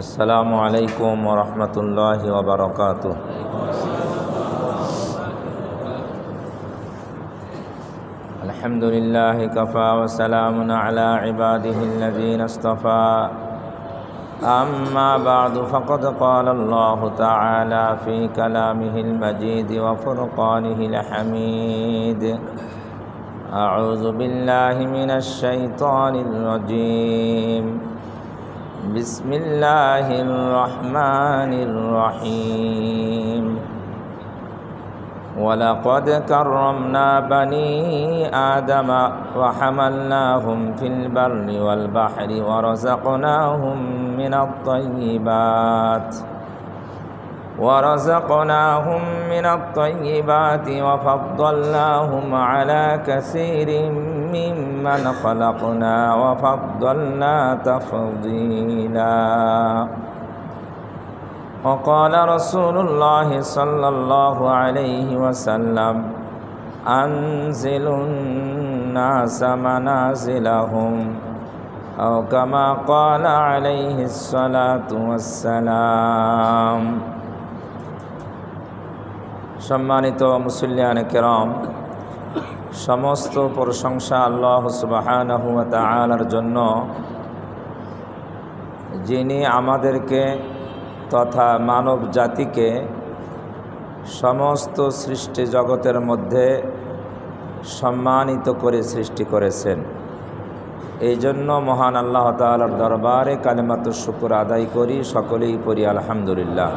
আসসালামু আলাইকুম ওয়া রাহমাতুল্লাহি ওয়া বারাকাতুহু। আলহামদুলিল্লাহি কাফা ওয়া সালামুন আলা ইবাদিহিল্লাযীনা ইসতাফা। আম্মা বা'দু ফাকাদ ক্বালা আল্লাহু তাআলা ফী কালামিহিল মাজিদ ওয়া ফুরকানিহিল হামিদ। আউযু বিল্লাহি মিনাশ শাইতানির রাজীম। বিসমিল্লাহির রহমানির রহিম। ওয়ালাকাদ কাররামনা বানি আদম ওয়া হামালনাহুম ফিল বাররি ওয়াল বাহরি ওয়া রাযাকনাহুম মিনাত তাইয়্যিবাতি ওয়া ফাদ্দালনাহুম আলা কাসীরিম মিম্মান খালাকনা ওয়া ফাদ্দালনা তাফদীলা। وقال رسول الله صلى الله عليه وسلم أنزلوا الناس منازلهم أو كما قال عليه الصلاة والسلام। সম্মানিত মুসল্লিয়ানে কেরাম, সমস্ত প্রশংসা আল্লাহ সুবহানাহু ওয়া তাআলার জন্য, যিনি আমাদেরকে তথা মানব জাতিকে সমস্ত সৃষ্টি জগতের মধ্যে সম্মানিত করে সৃষ্টি করেছেন। এই জন্য মহান আল্লাহ তাআলার দরবারে কালিমাতুশ শুকর আদায় করি, সকলেই পড়ি আলহামদুলিল্লাহ।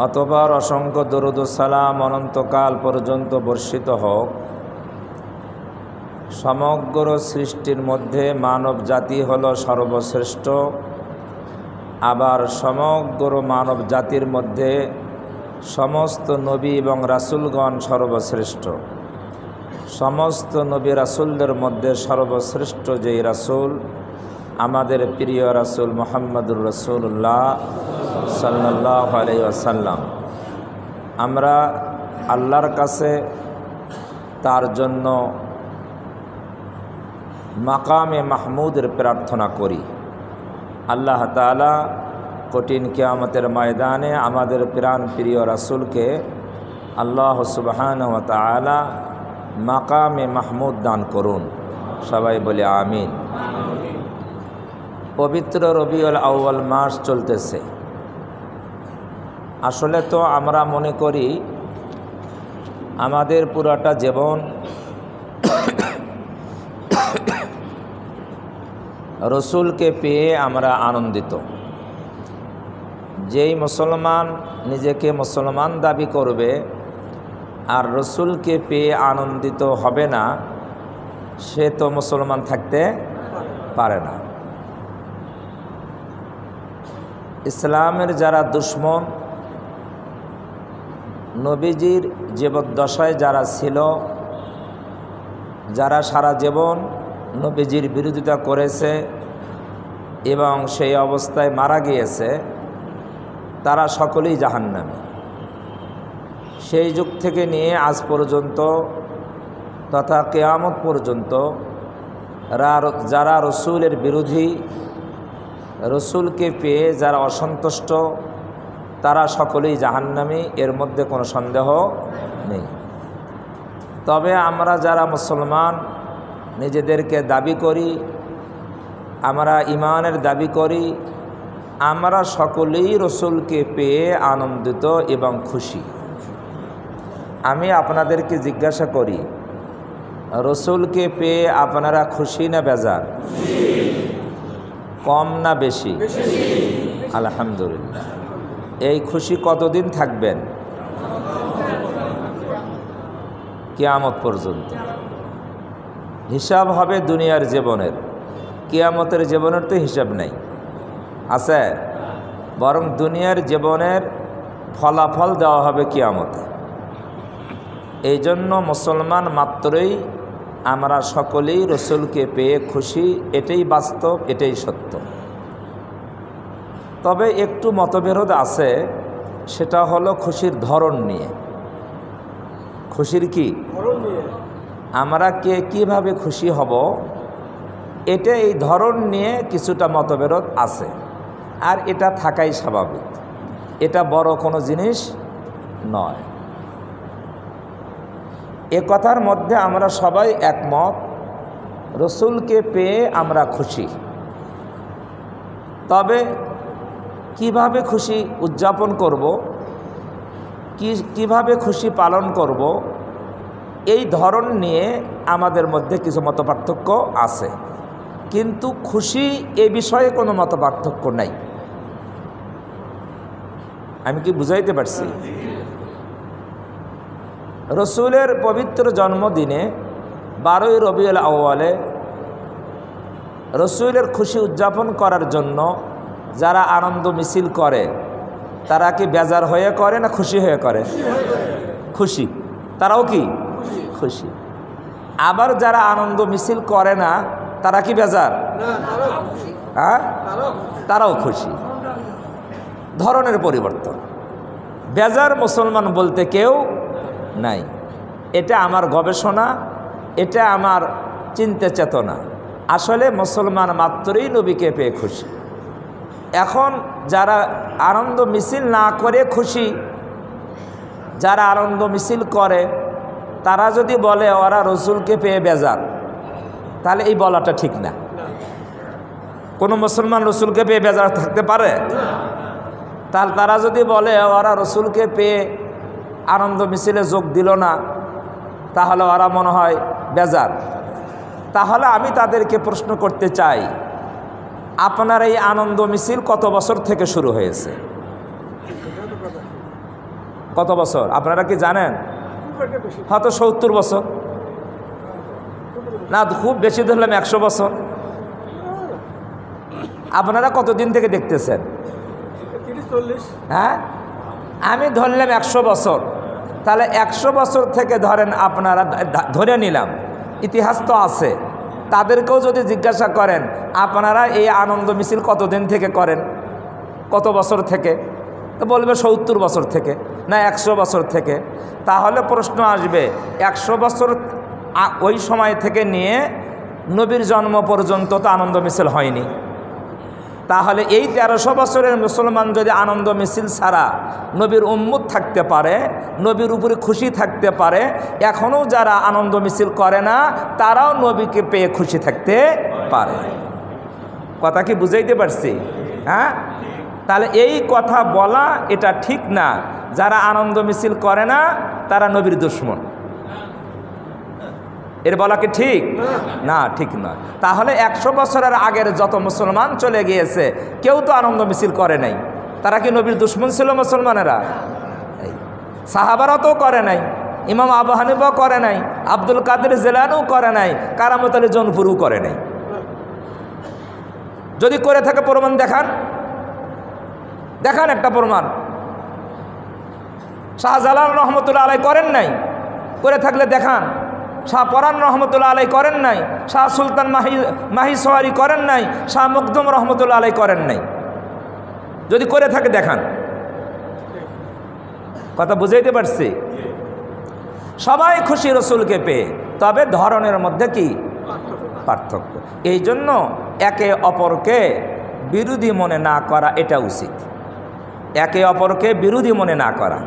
অতঃপর অসংখ্য দরুদ ও সালাম অনন্তকাল পর্যন্ত বর্ষিত হোক সমগ্র সৃষ্টির মধ্যে মানব জাতি হলো সর্বশ্রেষ্ঠ, আবার সমগ্র মানব জাতির মধ্যে সমস্ত নবী এবং রাসূলগণ সর্বশ্রেষ্ঠ। সমস্ত নবী রাসূলদের মধ্যে সর্বশ্রেষ্ঠ যেই রাসূল, আমাদের প্রিয় রাসূল মুহাম্মদুর রাসূলুল্লাহ সাল্লাল্লাহু আলাইহি ওয়াসাল্লাম। আমরা আল্লাহর কাছে তার জন্য মাকামে মাহমুদের প্রার্থনা করি। আল্লাহ তাআলা কঠিন কিয়ামতের ময়দানে আমাদের প্রাণ প্রিয় রাসূলকে আল্লাহ সুবহানাহু ওয়া তাআলা মাকামে মাহমুদ দান করুন। সবাই বলে আমিন। পবিত্র রবিউল আউয়াল মাস চলতেছে। আসলে তো আমরা মনে করি আমাদের পুরাটা জীবন রসুলকে পেয়ে আমরা আনন্দিত। যেই মুসলমান নিজেকে মুসলমান দাবি করবে আর রসুলকে পেয়ে আনন্দিত হবে না, সে তো মুসলমান থাকতে পারে না। ইসলামের যারা দুশমন, নবীজির জীবদ্দশায় যারা ছিল, যারা সারা জীবন নবীজির বিরোধিতা করেছে এবং সেই অবস্থায় মারা গিয়েছে, তারা সকলেই জাহান্নামী। সেই যুগ থেকে নিয়ে আজ পর্যন্ত তথা কিয়ামত পর্যন্ত যারা রসুলের বিরোধী, রসুলকে পেয়ে যারা অসন্তুষ্ট, তারা সকলেই জাহান্নামী, এর মধ্যে কোনো সন্দেহ নেই। তবে আমরা যারা মুসলমান নিজেদেরকে দাবি করি, আমরা ঈমানের দাবি করি, আমরা সকলেই রসুলকে পেয়ে আনন্দিত এবং খুশি। আমি আপনাদেরকে জিজ্ঞাসা করি, রসুলকে পেয়ে আপনারা খুশি না বেজার? কম না বেশি? আলহামদুলিল্লাহ। এই খুশি কতদিন থাকবেন? কিয়ামত পর্যন্ত। হিসাব হবে দুনিয়ার জীবনের, কিয়ামতের জীবনের তো হিসাব নেই, আছে? বরং দুনিয়ার জীবনের ফলাফল দেওয়া হবে কিয়ামতে। এই জন্য মুসলমান মাত্রই আমরা সকলেই রসুলকে পেয়ে খুশি, এটাই বাস্তব, এটাই সত্য। তবে একটু মতবিরোধ আছে, সেটা হলো খুশির ধরন নিয়ে। খুশির কি? আমরা কিভাবে খুশি হব এটা এই ধরন নিয়ে কিছুটা মতবিরোধ আছে, আর এটা থাকাই স্বাভাবিক, এটা বড় কোনো জিনিস নয়। এ কথার মধ্যে আমরা সবাই একমত, রসুলকে পেয়ে আমরা খুশি। তবে কিভাবে খুশি উদযাপন করব, কিভাবে খুশি পালন করব, এই ধরন নিয়ে আমাদের মধ্যে কিছু মতপার্থক্য আছে, কিন্তু খুশি এ বিষয়ে কোনো মতপার্থক্য নাই। আমি কি বুঝাইতে পারছি? রসুলের পবিত্র জন্মদিনে 12ই রবিউল আউয়ালে রসুলের খুশি উদযাপন করার জন্য যারা আনন্দ মিছিল করে তারা কি বেজার হয়ে করে না খুশি হয়ে করে? খুশি। তারাও কি খুশি। আবার যারা আনন্দ মিছিল করে না তারা কি বেজার? হ্যাঁ, তারাও খুশি। ধরনের পরিবর্তন। বেজার মুসলমান বলতে কেউ নাই। এটা আমার গবেষণা, এটা আমার চিন্তা চেতনা। আসলে মুসলমান মাত্রই নবীকে পেয়ে খুশি। এখন যারা আনন্দ মিছিল না করে খুশি, যারা আনন্দ মিছিল করে তারা যদি বলে ওরা রসুলকে পেয়ে বেজার, তাহলে এই বলাটা ঠিক না। কোনো মুসলমান রসুলকে পেয়ে বেজার থাকতে পারে? তাহলে তারা যদি বলে ওরা রসুলকে পেয়ে আনন্দ মিছিলে যোগ দিল না, তাহলে ওরা মনে হয় বেজার। তাহলে আমি তাদেরকে প্রশ্ন করতে চাই, আপনার এই আনন্দ মিছিল কত বছর থেকে শুরু হয়েছে? কত বছর আপনারা কি জানেন? হয়তো 70 বছর, না খুব বেশি ধরলাম 100 বছর। আপনারা কতদিন থেকে দেখতেছেন? হ্যাঁ, আমি ধরলাম 100 বছর। তাহলে 100 বছর থেকে ধরেন, আপনারা ধরে নিলাম, ইতিহাস তো আছে। তাদেরকেও যদি জিজ্ঞাসা করেন আপনারা এই আনন্দ মিছিল কতদিন থেকে করেন, কত বছর থেকে, তো বলবে 70 বছর থেকে, না 100 বছর থেকে। তাহলে প্রশ্ন আসবে 100 বছর ওই সময় থেকে নিয়ে নবীর জন্ম পর্যন্ত তো আনন্দ মিছিল হয়নি। তাহলে এই 1300 বছরের মুসলমান যদি আনন্দ মিছিল ছাড়া নবীর উম্মত থাকতে পারে, নবীর উপরে খুশি থাকতে পারে, এখনও যারা আনন্দ মিছিল করে না তারাও নবীকে পেয়ে খুশি থাকতে পারে। কথা কি বুঝাইতে পারছি? হ্যাঁ, তাহলে এই কথা বলা এটা ঠিক না। যারা আনন্দ মিছিল করে না তারা নবীর দুশমন, এর বলা কি ঠিক? না, ঠিক নয়। তাহলে 100 বছরের আগের যত মুসলমান চলে গিয়েছে কেউ তো আনন্দ মিছিল করে নাই, তারা কি নবীর দুশমন ছিল মুসলমানেরা? সাহাবারা তো করে নাই, ইমাম আবু হানিফাও করে নাই, আব্দুল কাদের জিলানীও করে নাই, কারামত আলী জৌনপুরও করে নাই। যদি করে থাকে প্রমাণ দেখান, দেখান একটা প্রমাণ। শাহজালাল রহমতুল্লাহ আলাই করেন নাই, করে থাকলে দেখান। শাহ পরান রহমতুল্লাহ আলাই করেন নাই, শাহ সুলতান মাহি সোহারি করেন নাই, শাহ মকদুম রহমতুল্লাহ আলাই করেন নাই। যদি করে থাকে দেখান। কথা বুঝাইতে পারছি? সবাই খুশি রসুলকে পেয়ে, তবে ধরনের মধ্যে কি পার্থক্য। এই জন্য একে অপরকে বিরোধী মনে না করা এটা উচিত, একে অপরকে বিরোধী মনে না করা।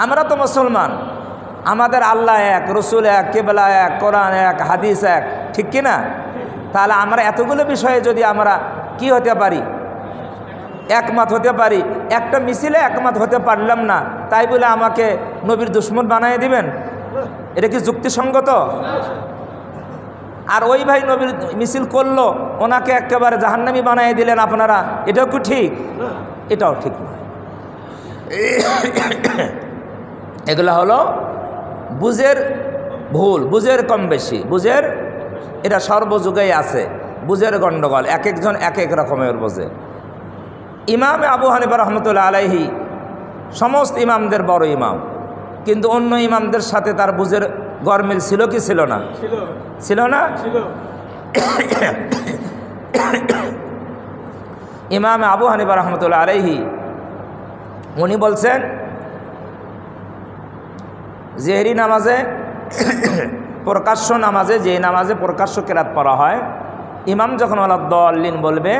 আমরা তো মুসলমান, আমাদের আল্লাহ এক, রসুল এক, কেবলা এক, কোরআন এক, হাদিস এক, ঠিক কিনা? তাহলে আমরা এতগুলো বিষয়ে যদি আমরা কি হতে পারি, একমত হতে পারি, একটা মিছিলে একমত হতে পারলাম না তাই বলে আমাকে নবীর দুশমন বানিয়ে দিবেন? এটা কি যুক্তিসঙ্গত? আর ওই ভাই নবীর মিছিল করলো, ওনাকে একেবারে জাহান্নামী বানিয়ে দিলেন আপনারা, এটাও কি ঠিক? এটাও ঠিক না। এগুলো হলো বুঝের ভুল, বুঝের কম বেশি, বুঝের এটা সর্বযুগেই আছে, বুঝের গণ্ডগোল, এক একজন এক এক রকমের বোঝে। ইমাম আবু হানিফা রহমতুল্লাহ আলাইহি সমস্ত ইমামদের বড় ইমাম, কিন্তু অন্য ইমামদের সাথে তার বুঝের গরমিল ছিল কি ছিল না? ছিল না? ইমাম আবু হানিফা রহমতুল্লাহ আলাইহি উনি বলছেন জেহরি নামাজে, প্রকাশ্য নামাজে, যে নামাজে প্রকাশ্য কেরাত পড়া হয়, ইমাম যখন ওয়ালাদ-দাল্লিন বলবে,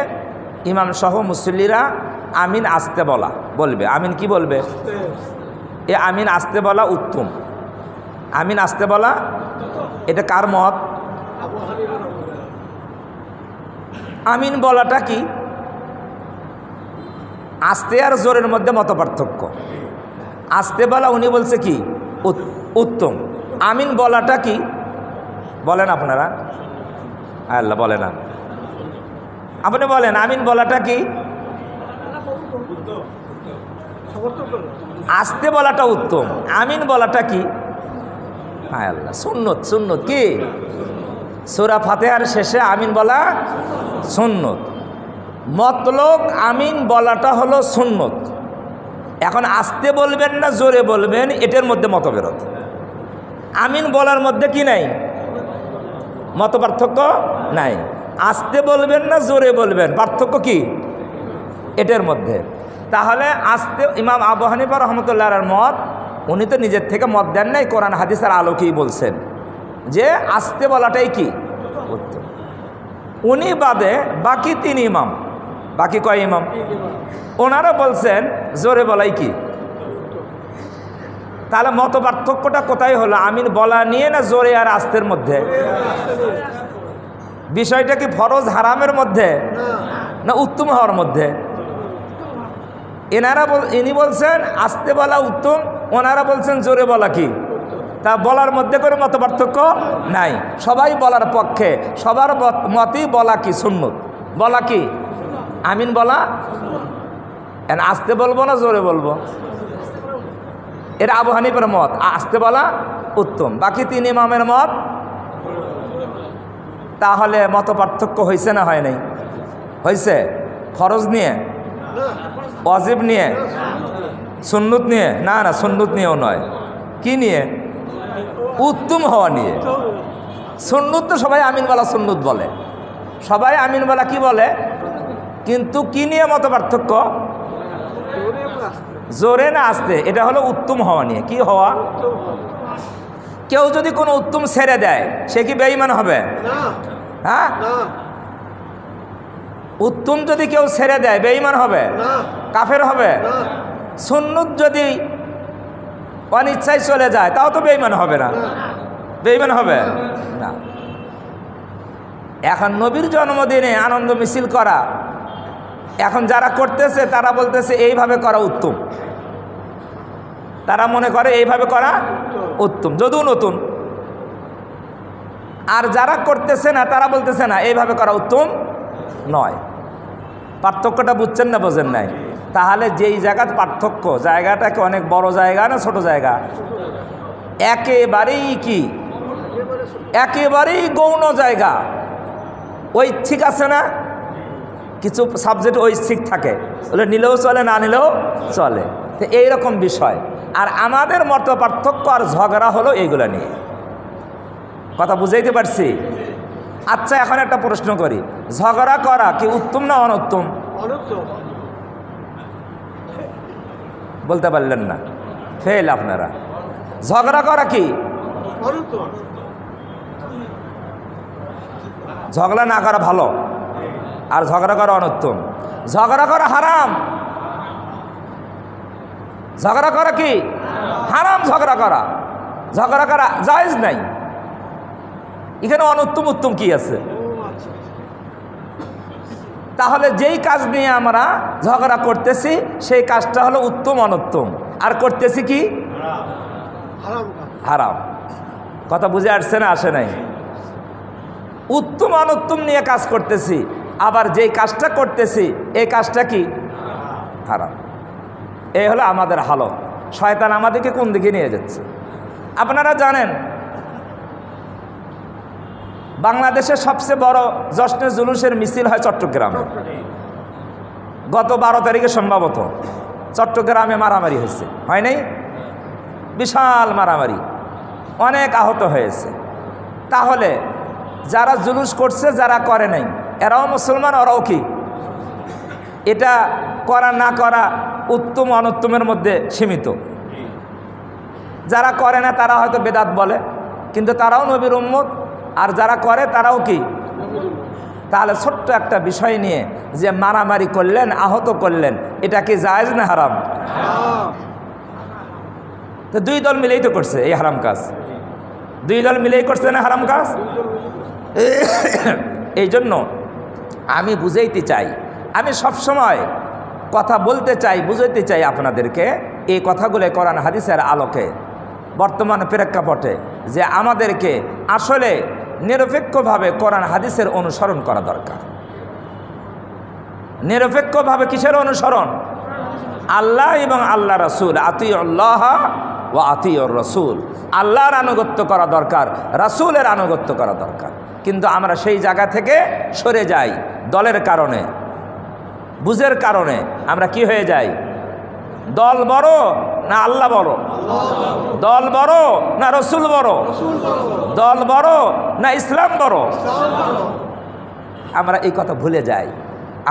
ইমাম সহ মুসল্লিরা আমিন আস্তে বলা বলবে। আমিন কি বলবে? এ আমিন আস্তে বলা উত্তম। আমিন আস্তে বলা, এটা কার মত? আমিন বলাটা কি? আস্তে আর জোরের মধ্যে মত পার্থক্য। আস্তে বলা উনি বলছে কি উত্তম। আমিন বলাটা কি বলেন আপনারা? আল্লাহ বলে না, আপনি বলেন আমিন বলাটা কি? আস্তে বলাটা উত্তম, আমিন বলাটা কি? আল্লাহ সুন্নত। সুন্নত কি? সূরা ফাতিহার শেষে আমিন বলা সুন্নত। মতলব আমিন বলাটা হলো সুন্নত। এখন আস্তে বলবেন না জোরে বলবেন, এটার মধ্যে মতবিরোধ। আমিন বলার মধ্যে কি নাই? মত পার্থক্য নাই। আস্তে বলবেন না জোরে বলবেন, পার্থক্য কি এটার মধ্যে? তাহলে আস্তে ইমাম আবু হানিফা রহমতুল্লাহর মত, উনি তো নিজের থেকে মত দেন নাই, কোরআন হাদিসের আলোকেই বলছেন যে আস্তে বলাটাই কি উত্তম। উনি বাদে বাকি 3 ইমাম, বাকি কয় ইমাম? ওনারা বলছেন জোরে বলাই কি। তাহলে মত পার্থক্যটা কোথায় হলো? আমিন বলা নিয়ে না জোরে আর আস্তের মধ্যে? বিষয়টা কি ফরজ হারামের মধ্যে না উত্তম হওয়ার মধ্যে? ইনি বলছেন আস্তে বলা উত্তম, ওনারা বলছেন জোরে বলা কি। তা বলার মধ্যে কোনো মত পার্থক্য নাই, সবাই বলার পক্ষে, সবার মতই বলা কি সুন্নত। বলা কি আমিন বলা। আস্তে বলবো না জোরে বলবো? এটা আবু হানিফার মত, আস্তে বলা উত্তম। বাকি 3 ইমামের মত। তাহলে মত পার্থক্য হয়েছে না হয় নাই? হয়েছে। ফরজ নিয়ে, ওয়াজিব নিয়ে, সুন্নত নিয়ে? না না, সুন্নত নিয়েও নয়। কি নিয়ে? উত্তম হওয়া নিয়ে। সুন্নত তো সবাই আমিন বলা সুন্নত বলে, সবাই আমিন বলা কি বলে, কিন্তু কি নিয়ে মত পার্থক্য? জোরে না আস্তে? এটা হলো উত্তম হওয়া নিয়ে। কি হওয়া? কেউ যদি কোনো উত্তম ছেড়ে দেয়, সে কি বেঈমান হবে? হ্যাঁ, উত্তম যদি কেউ ছেড়ে দেয় বেঈমান হবে? কাফের হবে? সুন্নত যদি অনিচ্ছায় চলে যায় তাও তো বেঈমান হবে না? বেঈমান হবে না। এখন নবীর জন্মদিনে আনন্দ মিছিল করা, এখন যারা করতেছে তারা বলতেছে এইভাবে করা উত্তম। তারা মনে করে এইভাবে করা উত্তম, যদিও নতুন। আর যারা করতেছে না তারা বলতেছে না এইভাবে করা উত্তম নয়। পার্থক্যটা বুঝছেন না বোঝেন নাই? তাহলে যেই জায়গার পার্থক্য, জায়গাটাকে অনেক বড় জায়গা না ছোট জায়গা? একেবারেই কি, একেবারেই গৌণ জায়গা। ঐচ্ছিক আছে না, কিছু সাবজেক্ট ঐচ্ছিক থাকে, বলে নিলেও চলে না নিলেও চলে। তো এইরকম বিষয়। আর আমাদের মত পার্থক্য আর ঝগড়া হলো এইগুলো নিয়ে। কথা বুঝাইতে পারছি? আচ্ছা, এখন একটা প্রশ্ন করি, ঝগড়া করা কি উত্তম না অনুত্তম? বলতে পারলেন না, ফেল আপনারা। ঝগড়া করা কি? ঝগড়া না করা ভালো, আর ঝগড়া করা অনুত্তম। ঝগড়া করা হারাম। ঝগড়া করা কি হারাম? ঝগড়া করা জায়েজ নাই। এখানে অনুত্তম উত্তম কি আছে? তাহলে যেই কাজ নিয়ে আমরা ঝগড়া করতেছি সেই কাজটা হলো উত্তম অনুত্তম, আর করতেছি কি হারাম। কথা বুঝে আসছে না আসে নাই? উত্তম অনুত্তম নিয়ে কাজ করতেছি, আবার যেই কাজটা করতেছি এই কাজটা কি হারাম। এই হলো আমাদের হালত। শয়তান আমাদেরকে কোন দিকে নিয়ে যাচ্ছে আপনারা জানেন? বাংলাদেশের সবচেয়ে বড় জশ্নে জুলুসের মিছিল হয় চট্টগ্রামে। গত 12 তারিখে সম্ভবত চট্টগ্রামে মারামারি হয়েছে, হয় নাই? বিশাল মারামারি, অনেক আহত হয়েছে। তাহলে যারা জুলুস করছে, যারা করে নাই, এরাও মুসলমান, ওরাও কি? এটা করা না করা উত্তম অনুত্তমের মধ্যে সীমিত। যারা করে না তারা হয়তো বেদাত বলে, কিন্তু তারাও নবীর উম্মত। আর যারা করে তারাও কি? তাহলে ছোট্ট একটা বিষয় নিয়ে যে মারামারি করলেন, আহত করলেন, এটা কি জায়েজ না হারাম? তো দুই দল মিলেই তো করছে এই হারাম কাজ, দুই দল মিলেই করছে না হারাম কাজ। এই জন্য আমি বুঝাইতে চাই, আমি সবসময় কথা বলতে চাই, বুঝাইতে চাই আপনাদেরকে এই কথাগুলো কোরআন হাদিসের আলোকে বর্তমান প্রেক্ষাপটে, যে আমাদেরকে আসলে নিরপেক্ষভাবে কোরআন হাদিসের অনুসরণ করা দরকার। নিরপেক্ষভাবে কিসের অনুসরণ? আল্লাহ এবং আল্লাহ রসুল, আতিউল্লাহ ওয়া আতিউর রসুল, আল্লাহর আনুগত্য করা দরকার, রাসূলের আনুগত্য করা দরকার। কিন্তু আমরা সেই জায়গা থেকে সরে যাই দলের কারণে, বুঝের কারণে। আমরা কি হয়ে যাই? দল বড় না আল্লাহ বড়? দল বড় না রসুল বড়? দল বড় না ইসলাম বড়? আমরা এই কথা ভুলে যাই।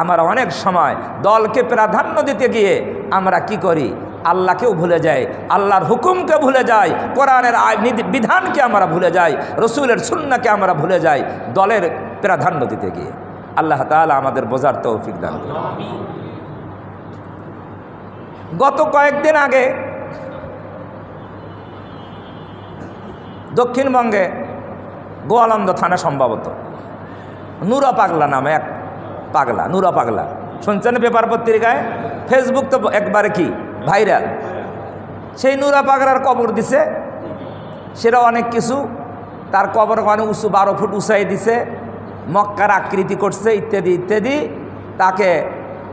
আমরা অনেক সময় দলকে প্রাধান্য দিতে গিয়ে আমরা কি করি? আল্লাহকেও ভুলে যাই, আল্লাহর হুকুমকে ভুলে যাই, কোরআনের বিধানকে আমরা ভুলে যাই, রসুলের সুন্নাহকে আমরা ভুলে যাই দলের প্রাধান্য দিতে গিয়ে। আল্লাহ তাআলা আমাদের বোঝার তৌফিক দান করুন। গত কয়েকদিন আগে দক্ষিণবঙ্গে গোয়ালন্দ থানা, সম্ভবত নুরা পাগলা নামে এক পাগলা, নুরা পাগলা, শুনছেন পেপার পত্রিকায়, ফেসবুক তো একবারে কি ভাইরাল। সেই নুরা পাগলার কবর দিছে, সেটা অনেক কিছু, তার কবর অনেক উঁচু, 12 ফুট উঁচাই দিছে, মক্কার আকৃতি করছে, ইত্যাদি ইত্যাদি। তাকে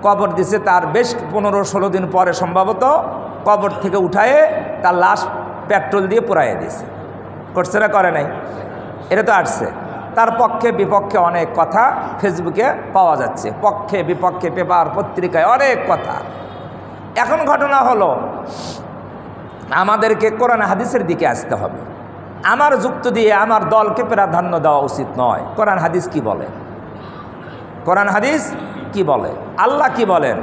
কবর দিছে, তার বেশ 15-16 দিন পরে সম্ভবত কবর থেকে উঠায়ে তার লাশ পেট্রোল দিয়ে পোড়াইয়ে দিয়েছে। করছে না করে নাই? এটা তো আসছে। তার পক্ষে বিপক্ষে অনেক কথা ফেসবুকে পাওয়া যাচ্ছে, পক্ষে বিপক্ষে পেপার পত্রিকায় অনেক কথা। এখন ঘটনা হলো আমাদেরকে কোরআন হাদিসের দিকে আসতে হবে। আমার যুক্তি দিয়ে আমার দলকে প্রাধান্য দেওয়া উচিত নয়। কোরআন হাদিস কি বলে? কোরআন হাদিস কি বলে? আল্লাহ কি বলেন?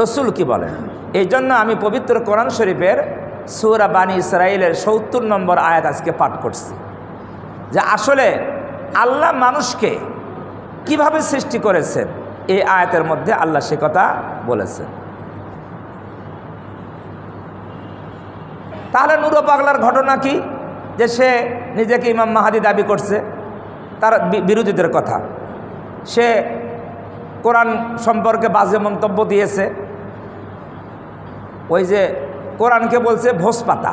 রসুল কি বলেন? এই জন্য আমি পবিত্র কোরআন শরীফের সূরা বানী ইসরাঈলের ৭০ নম্বর আয়াত আজকে পাঠ করছি, যে আসলে আল্লাহ মানুষকে কিভাবে সৃষ্টি করেছেন। এই আয়াতের মধ্যে আল্লাহ সে কথা বলেছেন। তাহলে নুরা পাগলার ঘটনা কি? যে সে নিজেকে ইমাম মাহাদি দাবি করছে, তার বিরোধীদের কথা, সে কোরআন সম্পর্কে বাজে মন্তব্য দিয়েছে। ওই যে কোরআনকে বলছে ভোজ পাতা।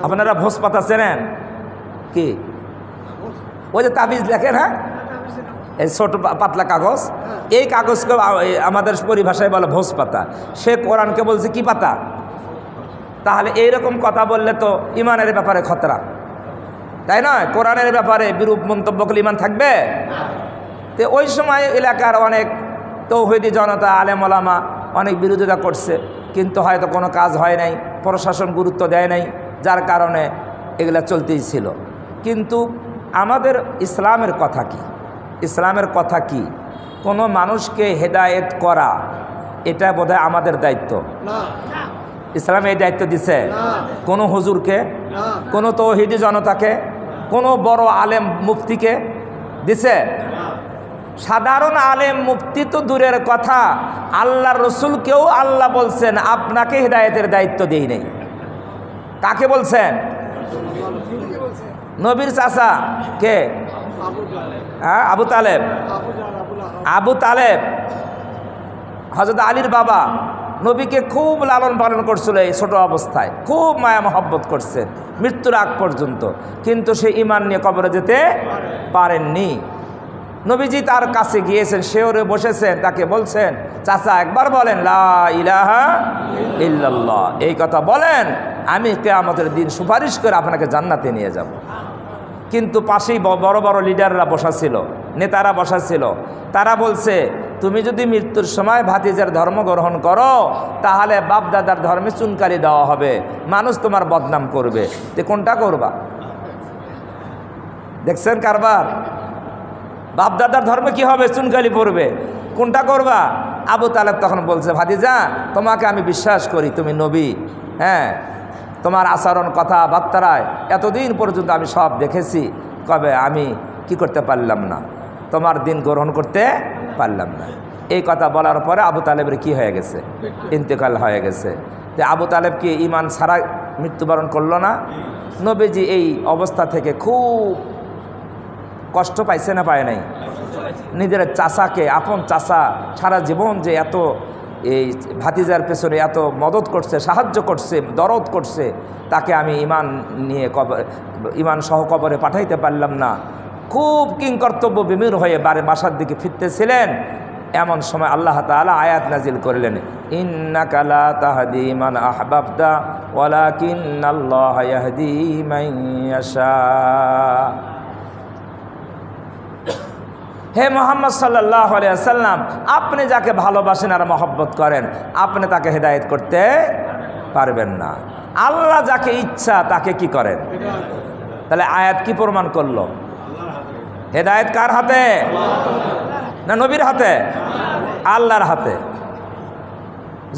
আপনারা ভোজ পাতা চেনেন কি? ওই যে তাবিজ লেখেন, হ্যাঁ, এই ছোট পাতলা কাগজ, এই কাগজকে আমাদের পরিভাষায় বলে ভোজ পাতা। সে কোরআনকে বলছে কি পাতা? তাহলে এইরকম কথা বললে তো ইমানের ব্যাপারে খতরা, তাই নয়? কোরআনের ব্যাপারে বিরূপ মন্তব্য করলে ইমান থাকবে? তো ওই সময় এলাকার অনেক তৌহিদি জনতা, আলেম ওলামা অনেক বিরোধিতা করছে, কিন্তু হয়তো কোনো কাজ হয় নাই, প্রশাসন গুরুত্ব দেয় নাই, যার কারণে এগুলা চলতেই ছিল। কিন্তু আমাদের ইসলামের কথা কি? ইসলামের কথা কি? কোনো মানুষকে হেদায়েত করা, এটা বোধহয় আমাদের দায়িত্ব। ইসলাম এই দায়িত্ব দিছে কোনো হুজুরকে, কোনো তৌহিদি জনতাকে, কোনো বড় আলেম মুফতিকে দিছে? সাধারণ আলেম মুফতি তো দূরের কথা, আল্লাহর রসুলকেও আল্লাহ বলছেন আপনাকে হেদায়েতের দায়িত্ব দেই নেই। কাকে বলছেন? নবীর চাচা কে? হ্যাঁ, আবু তালেব। আবু তালেব হযরত আলীর বাবা, নবীকে খুব লালন পালন করছিল এই ছোট অবস্থায়, খুব মায়া মহব্বত করছেন মৃত্যুর আগ পর্যন্ত, কিন্তু সে ঈমান নিয়ে কবরে যেতে পারেননি। নবীজি তার কাছে গিয়েছেন, শেওরে বসেছেন, তাকে বলছেন চাচা একবার বলেন লা ইলাহা ইল্লাল্লাহ, এই কথা বলেন, আমি কিয়ামতের দিন সুপারিশ করে আপনাকে জান্নাতে নিয়ে যাব। কিন্তু পাশেই বড় বড় লিডাররা বসা ছিল, নেতারা বসা ছিল, তারা বলছে তুমি যদি মৃত্যুর সময় ভাতিজার ধর্ম গ্রহণ করো তাহলে বাপ দাদার ধর্মে চুনকারি দেওয়া হবে, মানুষ তোমার বদনাম করবে। তো কোনটা করবা? দেখছেন কারবার? বাপ দাদার ধর্মে কি হবে? চুনকালি পড়বে। কোনটা করবা? আবু তালেব তখন বলছে ভাতিজা তোমাকে আমি বিশ্বাস করি, তুমি নবী, হ্যাঁ, তোমার আচরণ কথাবার্তায় এতদিন পর্যন্ত আমি সব দেখেছি, কবে আমি কি করতে পারলাম না। তোমার দিন গ্রহণ করতে পারলাম না। এই কথা বলার পরে আবু তালেবের কি হয়ে গেছে? ইন্তেকাল হয়ে গেছে। যে আবু তালেব কি ঈমান ছাড়া মৃত্যুবরণ করলো না? নবীজি এই অবস্থা থেকে খুব কষ্ট পাইছে না পায় নাই? নিজের চাচাকে, আপন চাচা, সারা জীবন যে এত এই ভাতিজার পেছনে এত মদত করছে, সাহায্য করছে, দরদ করছে, তাকে আমি ঈমান নিয়ে ঈমান সহ কবরে পাঠাইতে পারলাম না। খুব কিংকর্তব্য বিমূঢ় হয়ে বাসার দিকে ফিরতেছিলেন। এমন সময় আল্লাহ তাআলা আয়াত নাজিল করলেন, ইন্নাকা লা তাহদি মান আহবাবতা ওয়ালাকিন্নাল্লাহা ইয়াহদি মান ইয়াশা। হে মুহাম্মদ সাল্লাল্লাহু আলাইহি ওয়াসাল্লাম, আপনি যাকে ভালোবাসেন আর মহব্বত করেন, আপনি তাকে হেদায়েত করতে পারবেন না। আল্লাহ যাকে ইচ্ছা তাকে কি করেন? তাহলে আয়াত কি প্রমাণ করলো? হেদায়েত কার হাতে? না নবীর হাতে? আল্লাহর হাতে।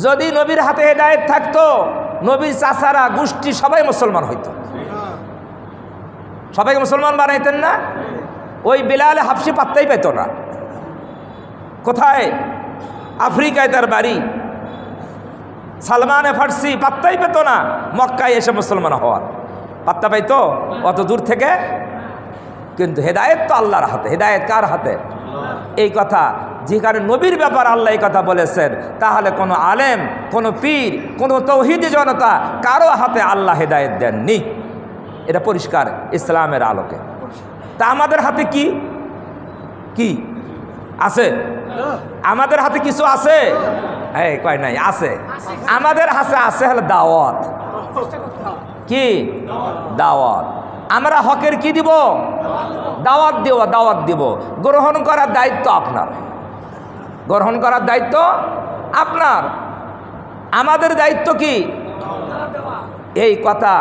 যদি নবীর হাতে হেদায়েত থাকতো, নবীর চাচারা গোষ্ঠী সবাই মুসলমান হইতো, সবাইকে মুসলমান বানাইতেন না? ওই বিলাল হাফসি পাত্তাই পেত না। কোথায়? আফ্রিকায় তার বাড়ি। সালমানে ফার্সি পাত্তাই পেত না মক্কায় এসে মুসলমান হওয়ার। পাত্তা পাইতো অত দূর থেকে? কিন্তু হেদায়েত তো আল্লাহর হাতে। হেদায়েত কার হাতে? এই কথা যেখানে নবীর ব্যাপার আল্লাহ এই কথা বলেছেন, তাহলে কোনো আলেম, কোনো পীর, কোনো তৌহিদি জনতা কারো হাতে আল্লাহ হেদায়েত দেননি। এটা পরিষ্কার ইসলামের আলোকে। তা আমাদের হাতে কি কি আছে? আমাদের হাতে কিছু আছে? এই কয় নাই, আছে। আমাদের হাতে আছে হলো দাওয়াত। কি দাওয়াত? আমরা হকের কি দিব? দাওয়াত দিব। দাওয়াত দিব। গ্রহণ করার দায়িত্ব আপনার। গ্রহণ করার দায়িত্ব আপনার। আমাদের দায়িত্ব কি? এই কথা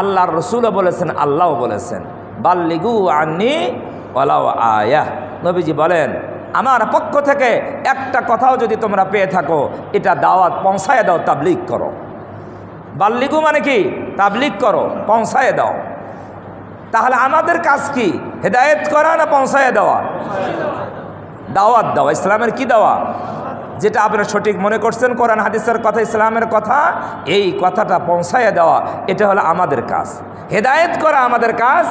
আল্লাহর রাসূলও বলেছেন, আল্লাহও বলেছেন, বাল্লিগু আন্নি ওয়ালাউ আয়া। নবীজি বলেন, আমার পক্ষ থেকে একটা কথাও যদি তোমরা পেয়ে থাকো, এটা দাওয়াত পৌঁছায় দাও, তাবলীগ করো। বাল্লিগু মানে কি? তাবলীগ করো, পৌঁছায় দাও। তাহলে আমাদের কাজ কি? হেদায়েত করা না পৌঁছায় দেওয়া? দাওয়াত দেওয়া। ইসলামের কি দেওয়া? যেটা আপনারা সঠিক মনে করছেন কোরআন হাদিসের কথা, ইসলামের কথা, এই কথাটা পৌঁছায় দেওয়া, এটা হলো আমাদের কাজ। হেদায়েত করা আমাদের কাজ।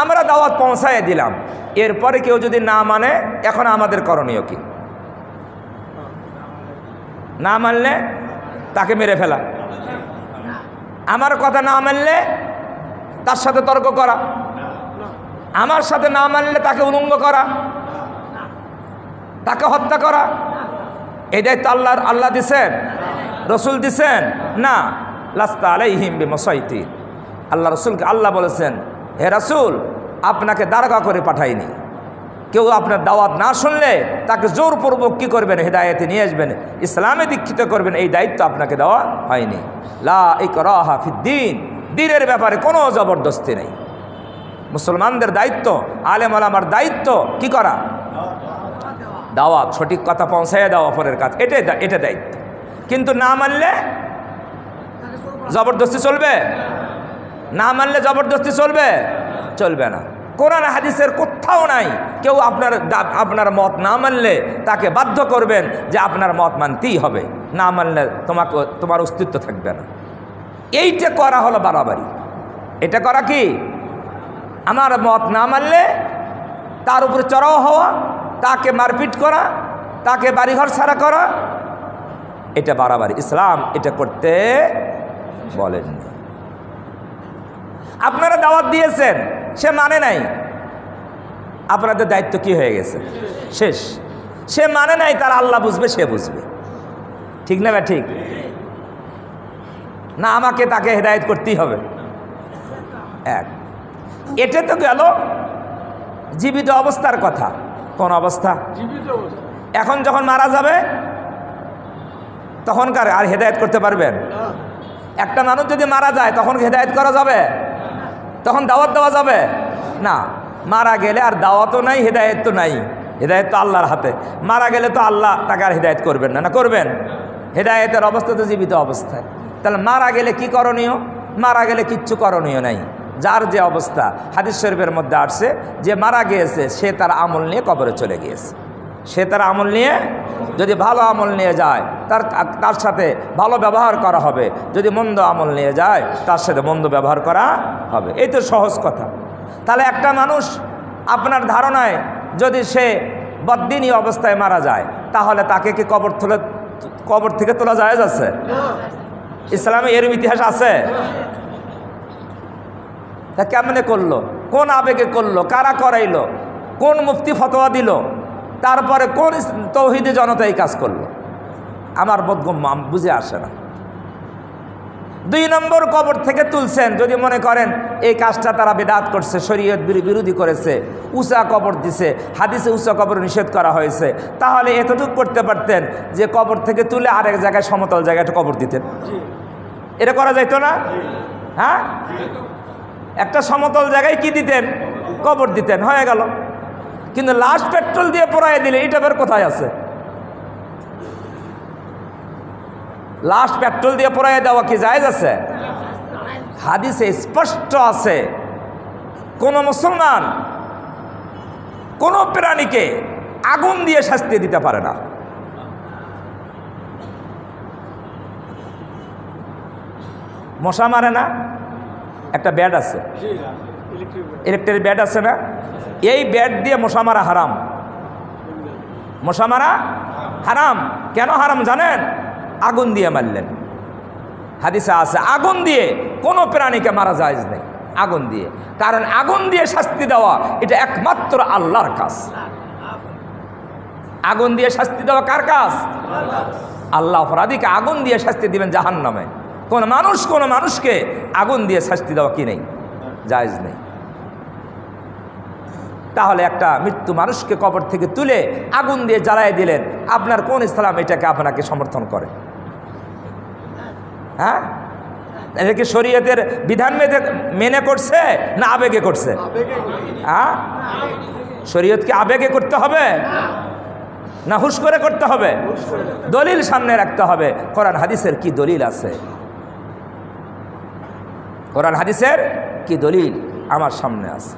আমরা দাওয়াত পৌঁছায় দিলাম, এরপরে কেউ যদি না মানে, এখন আমাদের করণীয় কি? না মানলে তাকে মেরে ফেলা। আমার কথা না মানলে তার সাথে তর্ক করা। আমার সাথে না মানলে তাকে উলঙ্গ করা, তাকে হত্যা করা। এই দায়িত্ব আল্লাহ দিছেন? রসুল দিছেন? না। লাস্তা আলাইহিম বিমুসাইতির। আল্লাহ রসুলকে আল্লাহ বলেছেন, হে রাসূল, আপনাকে দারগা করে পাঠাইনি। কেউ আপনার দাওয়াত না শুনলে তাকে জোরপূর্বক কী করবেন? হেদায়েতে নিয়ে আসবেন, ইসলামে দীক্ষিত করবেন। এই দায়িত্ব আপনাকে দেওয়া হয়নি। লা ইকরাহা ফিদ্দীন। দ্বীনের ব্যাপারে কোনো জবরদস্তি নেই। মুসলমানদের দায়িত্ব, আলেম ওলামার দায়িত্ব কি করা? দাওয়াত, সঠিক কথা পৌঁছাইয়া দেওয়া অপরের কাছে, এটা দায়িত্ব। কিন্তু না মানলে জবরদস্তি চলবে? না মানলে জবরদস্তি চলবে? চলবে না। কোরআন হাদিসের কোথাও নাই কেউ আপনার মত না মানলে তাকে বাধ্য করবেন যে আপনার মত মানতেই হবে, না মানলে তোমার অস্তিত্ব থাকবে না। এইটা করা হলো বাড়াবাড়ি। এটা করা কি? আমার মত না মানলে তার উপরে চড়াও হওয়া, তাকে মারপিট করা, তাকে বাড়িঘর ছাড়া করা, এটা বাড়াবাড়ি। ইসলাম এটা করতে বলেননি। আপনারা দাওয়াত দিয়েছেন, সে মানে নাই, আপনাদের দায়িত্ব কি হয়ে গেছে? শেষ। সে মানে নাই, তার আল্লাহ বুঝবে, সে বুঝবে। ঠিক না? ঠিক না? আমাকে তাকে হেদায়েত করতেই হবে। এক, এটা তো গেল জীবিত অবস্থার কথা। কোন অবস্থা? এখন যখন মারা যাবে তখনকার আর হেদায়েত করতে পারবেন? একটা মানুষ যদি মারা যায় তখন হেদায়েত করা যাবে? তখন দাওয়াত দেওয়া যাবে না। মারা গেলে আর দাওয়াতও নাই, হেদায়েত তো নাই। হেদায়েত তো আল্লাহর হাতে। মারা গেলে তো আল্লাহ তাকে আর হেদায়েত করবেন না। না করবেন? হেদায়েতের অবস্থা তো জীবিত অবস্থায়। তাহলে মারা গেলে কি করণীয়? মারা গেলে কিচ্ছু করণীয় নাই। যার যে অবস্থা হাদিস শরীফের মধ্যে আসছে যে মারা গিয়েছে সে তার আমল নিয়ে কবরে চলে গিয়েছে। সে তার আমল নিয়ে, যদি ভালো আমল নিয়ে যায় তার সাথে ভালো ব্যবহার করা হবে, যদি মন্দ আমল নিয়ে যায় তার সাথে মন্দ ব্যবহার করা হবে। এই তো সহজ কথা। তাহলে একটা মানুষ আপনার ধারণায় যদি সে বদ্দিনী অবস্থায় মারা যায় তাহলে তাকে কি কবর থেকে তোলা যায় যাচ্ছে? ইসলামে এর ইতিহাস আছে? তা কেমনে করলো, কোন আবেগে করলো, কারা করাইলো, কোন মুফতি ফতোয়া দিল, তারপরে কোন তৌহিদি জনতা এই কাজ করলো? আমার বোধগম্য বুঝে আসে না। 2 নম্বর, কবর থেকে তুলছেন যদি মনে করেন এই কাজটা তারা বিদআত করছে, শরীয়ত বিরোধী করেছে, উঁচা কবর দিছে, হাদিসে উঁচা কবর নিষেধ করা হয়েছে, তাহলে এতটুকু করতে পারতেন যে কবর থেকে তুলে আরেক জায়গায় সমতল জায়গায় একটা কবর দিতেন। এটা করা যাইত না? হ্যাঁ, একটা সমতল জায়গায় কি দিতেন? কবর দিতেন, হয়ে গেল। কিন্তু লাশ পেট্রোল দিয়ে পোড়ায় দিলে এটা বের কোথায় আছে? লাশ পেট্রোল দিয়ে পোড়ায় দেওয়া কি জায়েজ আছে? হাদিসে স্পষ্ট আছে কোন মুসলমান কোন প্রাণীকে আগুন দিয়ে শাস্তি দিতে পারে না। মশা মারে না? একটা ব্যাট আছে, ইলেকট্রিক ব্যাট আছে না? এই ব্যাট দিয়ে মশা মারা হারাম। মশা মারা হারাম। কেন হারাম জানেন? আগুন দিয়ে মারলেন। হাদিসে আছে আগুন দিয়ে কোনো প্রাণীকে মারা জায়েজ নেই, আগুন দিয়ে। কারণ আগুন দিয়ে শাস্তি দেওয়া এটা একমাত্র আল্লাহর কাজ। আগুন দিয়ে শাস্তি দেওয়া কার কাজ? আল্লাহ অপরাধীকে আগুন দিয়ে শাস্তি দিবেন জাহান্নামে। কোন মানুষকে আগুন দিয়ে শাস্তি দেওয়া কি নেই, জায়েজ নেই। তাহলে একটা মৃত্যু মানুষকে কবর থেকে তুলে আগুন দিয়ে জ্বালায় দিলেন, আপনার কোন ইসলাম এটাকে আপনাকে সমর্থন করে? হ্যাঁ, এটা কি শরীয়তের বিধান মেনে করছে না আবেগে করছে? হ্যাঁ, শরীয়ত কি আবেগে করতে হবে না হুশ করে করতে হবে? দলিল সামনে রাখতে হবে। কোরআন হাদিসের কি দলিল আছে? কোরআন হাদিসের কি দলিল আমার সামনে আছে?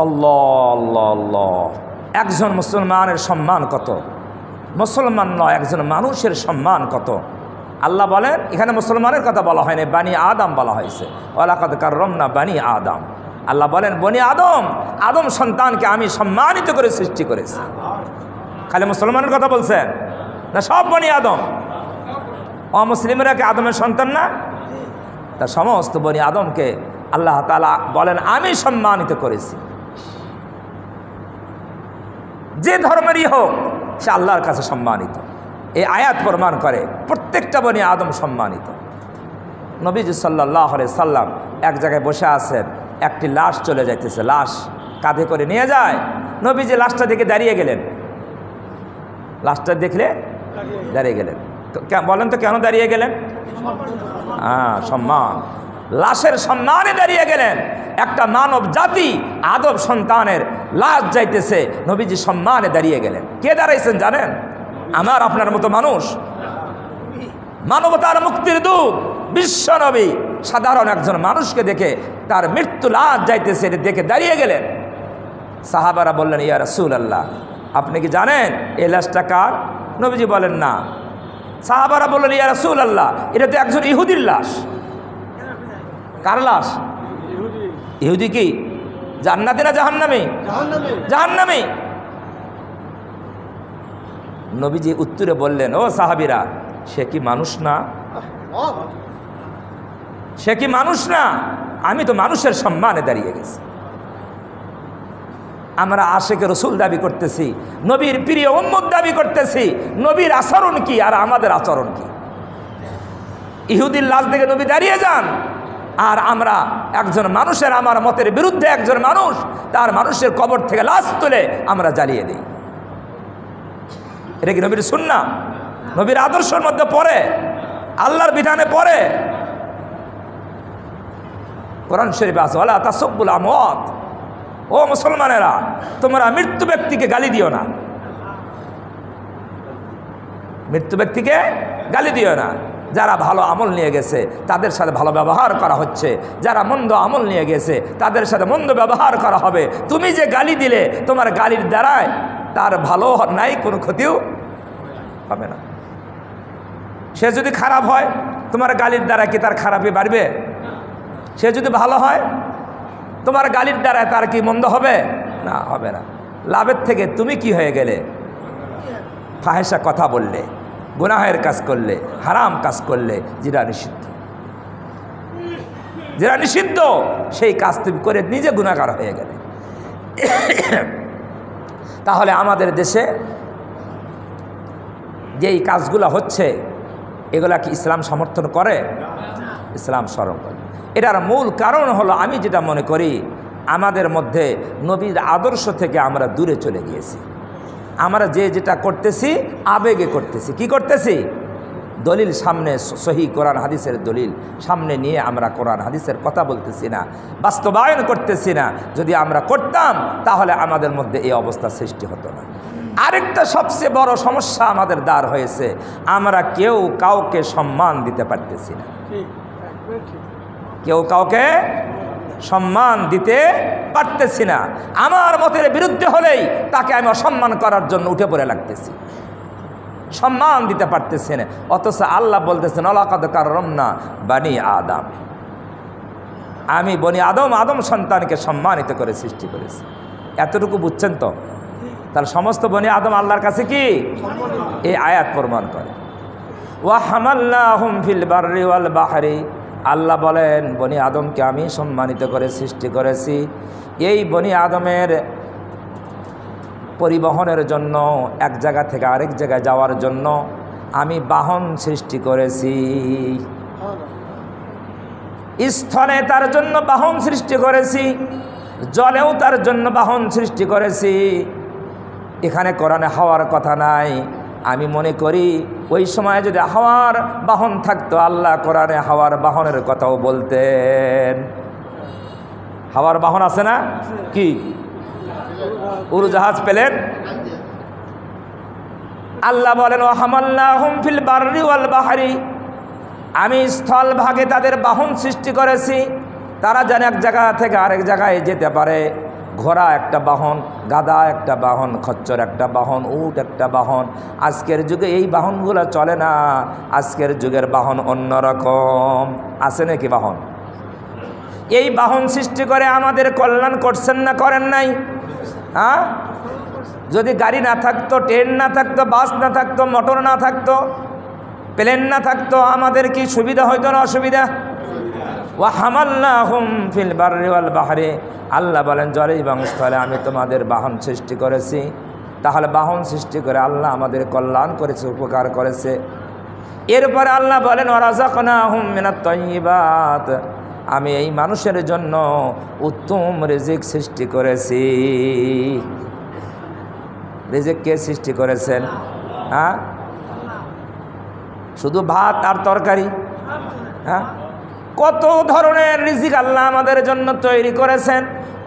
আল্লাহ আল্লাহ আল্লাহ। একজন মুসলমানের সম্মান কত, মুসলমান নয় একজন মানুষের সম্মান কত। আল্লাহ বলেন, এখানে মুসলমানের কথা বলা হয়নি, বানি আদম বলা হয়েছে। ওয়ালাকাদ কাররামনা বানি আদম। আল্লাহ বলেন বনি আদম সন্তানকে আমি সম্মানিত করে সৃষ্টি করেছি। খালি মুসলমানের কথা বলছেন না? সব বনি আদম। অমুসলিমরা কি আদমের সন্তান না? তা সমস্ত বনি আদমকে আল্লাহ তাআলা বলেন আমি সম্মানিত করেছি। যে ধর্মেরই হোক সে আল্লাহর কাছে সম্মানিত। এই আয়াত প্রমাণ করে প্রত্যেকটা বনি আদম সম্মানিত। নবীজি সাল্লাল্লাহু আলাইহি সাল্লাম এক জায়গায় বসে আছেন, একটি লাশ চলে যাইতেছে, লাশ কাঁধে করে নিয়ে যায়। নবীজি লাশটা দেখে দাঁড়িয়ে গেলেন। লাশটা দেখলে দাঁড়িয়ে গেলেন। বলেন তো কেন দাঁড়িয়ে গেলেন? সম্মান, লাশের সম্মানে দাঁড়িয়ে গেলেন। একটা মানব জাতি আদম সন্তানের লাশ যাইতেছে, নবীজি সম্মানে দাঁড়িয়ে গেলেন। কে দাঁড়াইছেন জানেন? আমার আপনার মতো মানুষ, মানবতার মুক্তির দূত বিশ্ব নবী সাধারণ একজন মানুষকে দেখে তার মৃত্যু লাশ যাইতেছে দেখে দাঁড়িয়ে গেলেন। সাহাবারা বললেন ইয়া রাসূলুল্লাহ, আপনি কি জানেন এই লাশটা কার? নবীজি বলেন না। সাহাবারা বললেন ইয়া রাসূলুল্লাহ, এটা তো একজন ইহুদির লাশ। কার লাশ? ইহুদি। কি জান্নাতি না জাহান্নামী? জাহান্নামী। নবীজি উত্তরে বললেন, ও সাহাবীরা, সে কি মানুষ না? সে কি মানুষ না? আমি তো মানুষের সম্মানে দাঁড়িয়ে গেছি। আমরা আশেকে রসুল দাবি করতেছি, নবীর প্রিয় উম্মত দাবি করতেছি। নবীর আচরণ কি আর আমাদের আচরণ কি? ইহুদির লাশ দেখে নবী দাঁড়িয়ে যান, আর আমরা একজন মানুষের, আমার মতের বিরুদ্ধে একজন মানুষ, তার মানুষের কবর থেকে লাশ তুলে আমরা জ্বালিয়ে দিই। এটা কি নবীর সুন্নাহ? নবীর আদর্শের মধ্যে পড়ে? আল্লাহর বিধানে পড়ে? কোরআন শরীফে আছে ওয়ালা তাসুব্বুল আমওয়াত। ও মুসলমানেরা, তোমরা মৃত্যু ব্যক্তিকে গালি দিও না। মৃত্যু ব্যক্তিকে গালি দিও না। যারা ভালো আমল নিয়ে গেছে তাদের সাথে ভালো ব্যবহার করা হচ্ছে, যারা মন্দ আমল নিয়ে গেছে তাদের সাথে মন্দ ব্যবহার করা হবে। তুমি যে গালি দিলে তোমার গালির দ্বারায় তার ভালো নাই, কোনো ক্ষতিও হবে না। সে যদি খারাপ হয় তোমার গালির দ্বারা কি তার খারাপই বাড়বে? সে যদি ভালো হয় তোমার গালির দ্বারা তার কি মন্দ হবে? না, হবে না। লাভের থেকে তুমি কি হয়ে গেলে? ফাহেসা কথা বললে, গুনাহের কাজ করলে, হারাম কাজ করলে, যেটা নিষিদ্ধ, যেটা নিষিদ্ধ সেই কাজ তুমি করে নিজে গুনাহগার হয়ে গেলে। তাহলে আমাদের দেশে যেই কাজগুলো হচ্ছে এগুলা কি ইসলাম সমর্থন করে? ইসলাম স্মরণ করে। এটার মূল কারণ হলো, আমি যেটা মনে করি, আমাদের মধ্যে নবীর আদর্শ থেকে আমরা দূরে চলে গিয়েছি। আমরা যেটা করতেছি আবেগে করতেছি। কি করতেছি? দলিল সামনে, সহি কোরআন হাদিসের দলিল সামনে নিয়ে আমরা কোরআন হাদিসের কথা বলতেছি না, বাস্তবায়ন করতেছি না। যদি আমরা করতাম তাহলে আমাদের মধ্যে এই অবস্থা সৃষ্টি হতো না। আরেকটা সবচেয়ে বড় সমস্যা আমাদের দাঁড় হয়েছে, আমরা কেউ কাউকে সম্মান দিতে পারতেছি না। কেউ কাউকে সম্মান দিতে পারতেছি না। আমার মতের বিরুদ্ধে হলেই তাকে আমি অসম্মান করার জন্য উঠে পড়ে লাগতেছি, সম্মান দিতে পারতেছি না। অথচ আল্লাহ বলতেছেন লাকাদ কাররামনা বানি আদম, আমি বনি আদম সন্তানকে সম্মানিত করে সৃষ্টি করেছি। এতটুকু বুঝছেন তো? তাহলে সমস্ত বনি আদম আল্লাহর কাছে কি এই আয়াত প্রমাণ করে। ওয়া হামালনাহুম ফিল বাররি ওয়াল বাহরি, আল্লাহ বলেন বনি আদমকে আমি সম্মানিত করে সৃষ্টি করেছি। এই বনি আদমের পরিবহনের জন্য, এক জায়গা থেকে আরেক জায়গায় যাওয়ার জন্য আমি বাহন সৃষ্টি করেছি। স্থলে তার জন্য বাহন সৃষ্টি করেছি, জলেও তার জন্য বাহন সৃষ্টি করেছি। এখানে কোরআনে হাওয়ার কথা নাই। আমি মনে করি ওই সময় যদি হাওয়ার বাহন থাকতো, আল্লাহ কোরআনে হাওয়ার বাহনের কথাও বলতেন। হাওয়ার বাহন আছে না? কি উড়োজাহাজ পেলেন? আল্লাহ বলেন ওয়া হামালনাহুম ফিল বাররি ওয়াল বাহরি, আমি স্থল ভাগে তাদের বাহন সৃষ্টি করেছি। তারা যেন এক জায়গা থেকে আরেক জায়গায় যেতে পারে। ঘোড়া একটা বাহন, গাধা একটা বাহন, খচ্চর একটা বাহন, উট একটা বাহন। আজকের যুগে এই বাহনগুলো চলে না। আজকের যুগের বাহন অন্যরকম। আছে নাকি বাহন? এই বাহন সৃষ্টি করে আমাদের কল্যাণ করছেন না করেন নাই? হ্যাঁ, যদি গাড়ি না থাকতো, ট্রেন না থাকতো, বাস না থাকতো, মোটর না থাকতো, প্লেন না থাকতো, আমাদের কি সুবিধা হইতো না অসুবিধা? ওয়া হামালনাহুম ফিল বাররি ওয়াল বাহরি, আল্লাহ বলেন জলে এবং স্থলে আমি তোমাদের বাহন সৃষ্টি করেছি। তাহলে বাহন সৃষ্টি করে আল্লাহ আমাদের কল্যাণ করেছে, উপকার করেছে। এরপরে আল্লাহ বলেন ওয়া রাযাকনাহুম মিনাত তাইয়্যিবাত, আমি এই মানুষের জন্য উত্তম রিজিক সৃষ্টি করেছি। রিজিক কে সৃষ্টি করেছেন? হ্যাঁ, শুধু ভাত আর তরকারি? হ্যাঁ, কত ধরনের রিজিক আল্লাহ আমাদের জন্য তৈরি করেছেন।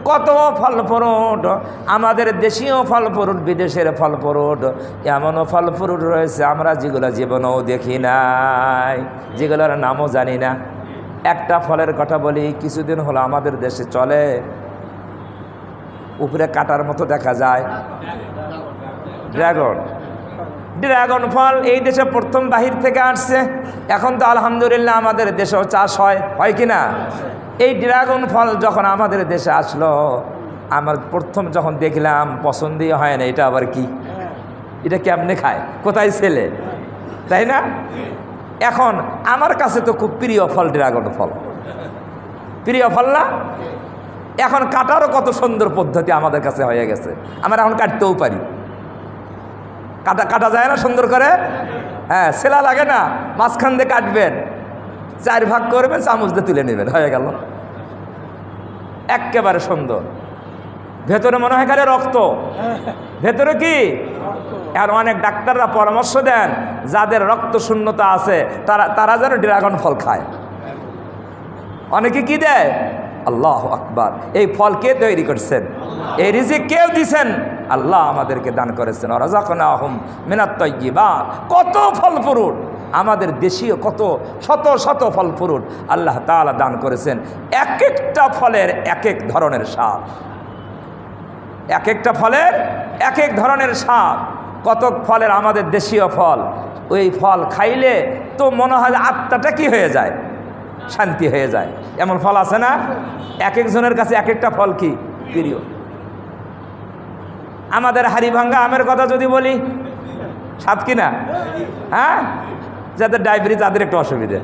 কত ফল ফ্রুট, আমাদের দেশীয় ফল ফ্রুট, বিদেশের ফল ফ্রুট, এমনও ফল ফ্রুট রয়েছে আমরা যেগুলো জীবনেও দেখি নাই, যেগুলোর নামও জানি না। একটা ফলের কথা বলি, কিছুদিন হলো আমাদের দেশে চলে, উপরে কাটার মতো দেখা যায়, ড্রাগন। ড্রাগন ফল এই দেশে প্রথম বাহির থেকে আসছে। এখন তো আলহামদুলিল্লাহ আমাদের দেশেও চাষ হয় কি না? এই ড্রাগন ফল যখন আমাদের দেশে আসলো, আমার প্রথম যখন দেখলাম পছন্দই হয় না। এটা আবার কি? এটা কেমনে খায়? কোথায় ছেলে, তাই না? এখন আমার কাছে তো খুব প্রিয় ফল ড্রাগন ফল, প্রিয় ফল না? এখন কাটারও কত সুন্দর পদ্ধতি আমাদের কাছে হয়ে গেছে, আমরা এখন কাটতেও পারি। কাটা যায় না সুন্দর করে? হ্যাঁ, সেলা লাগে না, মাঝখান দিয়ে কাটবেন, 4 ভাগ করবেন, চামচ দিয়ে তুলে নেবেন, হয়ে গেল। একেবারে সুন্দর। ভেতরে মনে হয় খালি রক্ত, ভেতরে কি? আর অনেক ডাক্তাররা পরামর্শ দেন যাদের রক্ত শূন্যতা আছে তারা যেন ড্রাগন ফল খায়। অনেকে কি দেয়? আল্লাহু আকবার। এই ফল কে তৈরি করছেন? এই রিজিক কেউ দিছেন? আল্লাহ আমাদেরকে দান করেছেন। রাযাকনাহুম মিনাত তাইয়্যিবাত, কত ফল ফ্রুট, আমাদের দেশীয় কত শত শত ফল ফ্রুট আল্লাহ তাআলা দান করেছেন। এক একটা ফলের এক এক ধরনের স্বাদ, এক একটা ফলের এক এক ধরনের স্বাদ। কত ফলের আমাদের দেশীয় ফল, ওই ফল খাইলে তো মনে হয় আত্মাটা কি হয়ে যায়, শান্তি হয়ে যায়। এমন ফল আছে না? এক একজনের কাছে এক একটা ফল কি প্রিয়। আমাদের হাড়িভাঙ্গা আমের কথা যদি বলি, স্বাদ কিনা? হ্যাঁ, যাদের ডায়াবেটিস তাদের একটু অসুবিধে,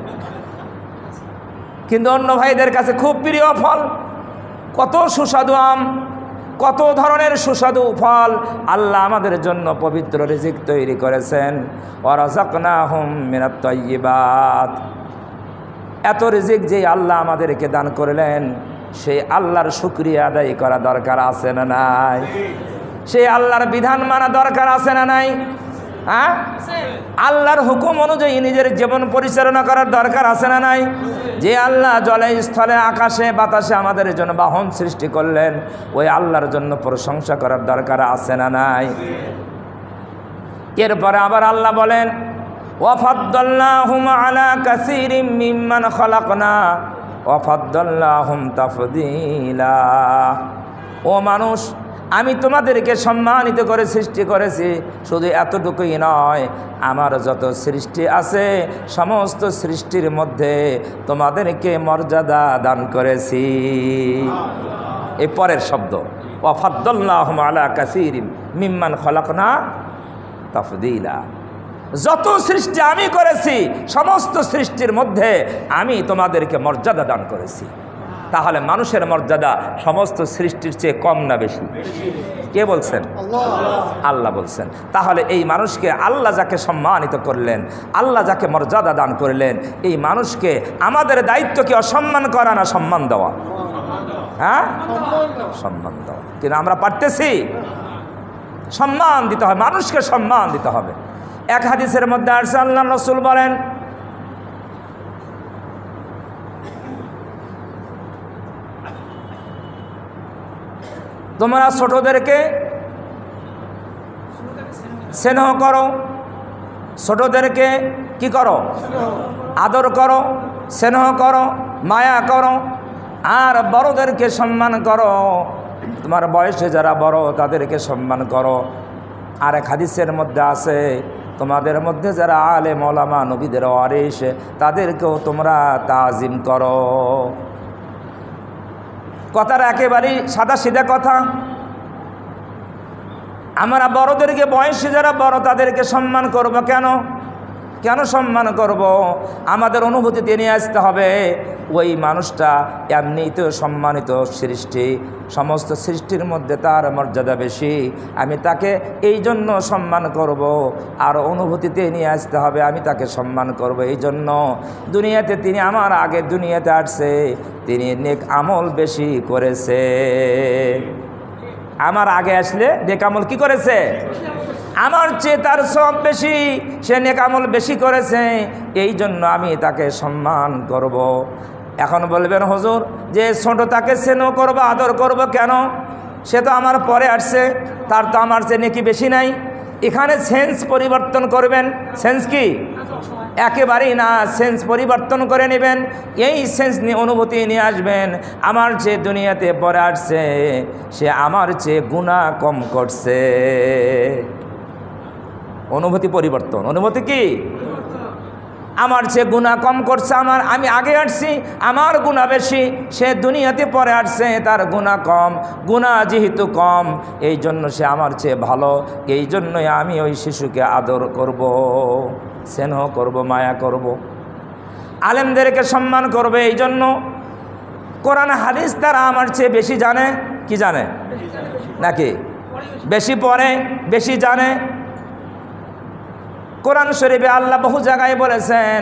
কিন্তু অন্য ভাইদের কাছে খুব প্রিয় ফল। কত সুস্বাদু আম, কত ধরনের সুস্বাদু ফল আল্লাহ আমাদের জন্য পবিত্র রিজিক তৈরি করেছেন। ওয়ারাযাকনাহুম মিনাত তাইয়্যিবাত, এত রিজিক যে আল্লাহ আমাদেরকে দান করলেন, সেই আল্লাহর শুকরিয়া আদায় করা দরকার আছে না নাই? সেই আল্লাহর বিধান মানা দরকার আছে না নাই? হ্যাঁ, আল্লাহর হুকুম অনুযায়ী নিজের জীবন পরিচালনা করার দরকার আছে না নাই? যে আল্লাহ জলে স্থলে আকাশে বাতাসে আমাদের জন্য বাহন সৃষ্টি করলেন, ওই আল্লাহর জন্য প্রশংসা করার দরকার আছে না নাই? এরপরে আবার আল্লাহ বলেন, ওয়াফাদ্দালনাহুম আলা কাসীরিম মিম্মান খালাকনা ওয়াফাদ্দালনাহুম তাফদীলা। ও মানুষ, আমি তোমাদেরকে সম্মানিত করে সৃষ্টি করেছি। শুধু এতটুকুই নয়, আমার যত সৃষ্টি আছে সমস্ত সৃষ্টির মধ্যে তোমাদেরকে মর্যাদা দান করেছি। এই পরের শব্দ, ওয়াফাদ্দালনাহুম আলা কাসীরিম মিম্মান খালাকনা তাফদীলা। যত সৃষ্টি আমি করেছি সমস্ত সৃষ্টির মধ্যে আমি তোমাদেরকে মর্যাদা দান করেছি। তাহলে মানুষের মর্যাদা সমস্ত সৃষ্টির চেয়ে কম না বেশি? কে বলছেন? আল্লাহ বলছেন। তাহলে এই মানুষকে আল্লাহ যাকে সম্মানিত করলেন, আল্লাহ যাকে মর্যাদা দান করলেন, এই মানুষকে আমাদের দায়িত্ব কি অসম্মান করা না সম্মান দেওয়া? হ্যাঁ, সম্মান দেওয়া। কিন্তু আমরা পারতেছি? সম্মান দিতে হবে, মানুষকে সম্মান দিতে হবে। এক হাদিসের মধ্যে আসছে, আল্লাহ রাসূল বলেন, তোমরা ছোটদেরকে স্নেহ করো, ছোটদেরকে কি করো? আদর করো, স্নেহ করো, মায়া করো, আর বড়দেরকে সম্মান করো। তোমার বয়সে যারা বড় তাদেরকে সম্মান করো। আর এক হাদিসের মধ্যে আছে, তোমাদের মধ্যে যারা আলেম ওলামা নবীদের ওয়ারিস তাদেরকেও তোমরা তাজিম করো। কথার একেবারেই সাদা সিধা কথা। আমরা বড়দেরকে, বয়সে যারা বড় তাদেরকে সম্মান করব। কেন কেন সম্মান করব? আমাদের অনুভূতিতে নিয়ে আসতে হবে ওই মানুষটা এমনিতেও সম্মানিত সৃষ্টি, সমস্ত সৃষ্টির মধ্যে তার মর্যাদা বেশি, আমি তাকে এই জন্য সম্মান করব। আর অনুভূতিতে নিয়ে আসতে হবে আমি তাকে সম্মান করব এই জন্য দুনিয়াতে তিনি আমার আগে দুনিয়াতে আসছে, তিনি নেক আমল বেশি করেছে। আমার আগে আসলে নেক আমল কি করেছে? আমার চেয়ে তার সব বেশি, সে নেক আমল বেশি করেছে, এই জন্য আমি তাকে সম্মান করব। এখন বলবেন হুজুর যে ছোট তাকে স্নেহ করবো আদর করব কেন? সে তো আমার পরে আসছে, তার তো আমার চেয়ে নেকি বেশি নাই। এখানে সেন্স পরিবর্তন করবেন। সেন্স কি? একেবারেই না, সেন্স পরিবর্তন করে নেবেন। এই সেন্স নিয়ে অনুভূতি নিয়ে আসবেন, আমার চেয়ে দুনিয়াতে পরে আসছে, সে আমার চেয়ে গুনাহ কম করছে। অনুভূতি পরিবর্তন। অনুভূতি কি? আমার চেয়ে গুনাহ কম করছে, আমি আগে আসছি, আমার গুনাহ বেশি, সে দুনিয়াতে পরে আসছে, তার গুনাহ কম। গুনাহ যেহেতু কম, এই জন্য সে আমার চেয়ে ভালো, এই জন্যই আমি ওই শিশুকে আদর করব, স্নেহ করব, মায়া করব, আলেমদেরকে সম্মান করবে। এই জন্য কোরআন হাদিস তারা আমার চেয়ে বেশি জানে। কি জানে? নাকি বেশি পড়ে, বেশি জানে। কোরআন শরীফে আল্লাহ বহু জায়গায় বলেছেন।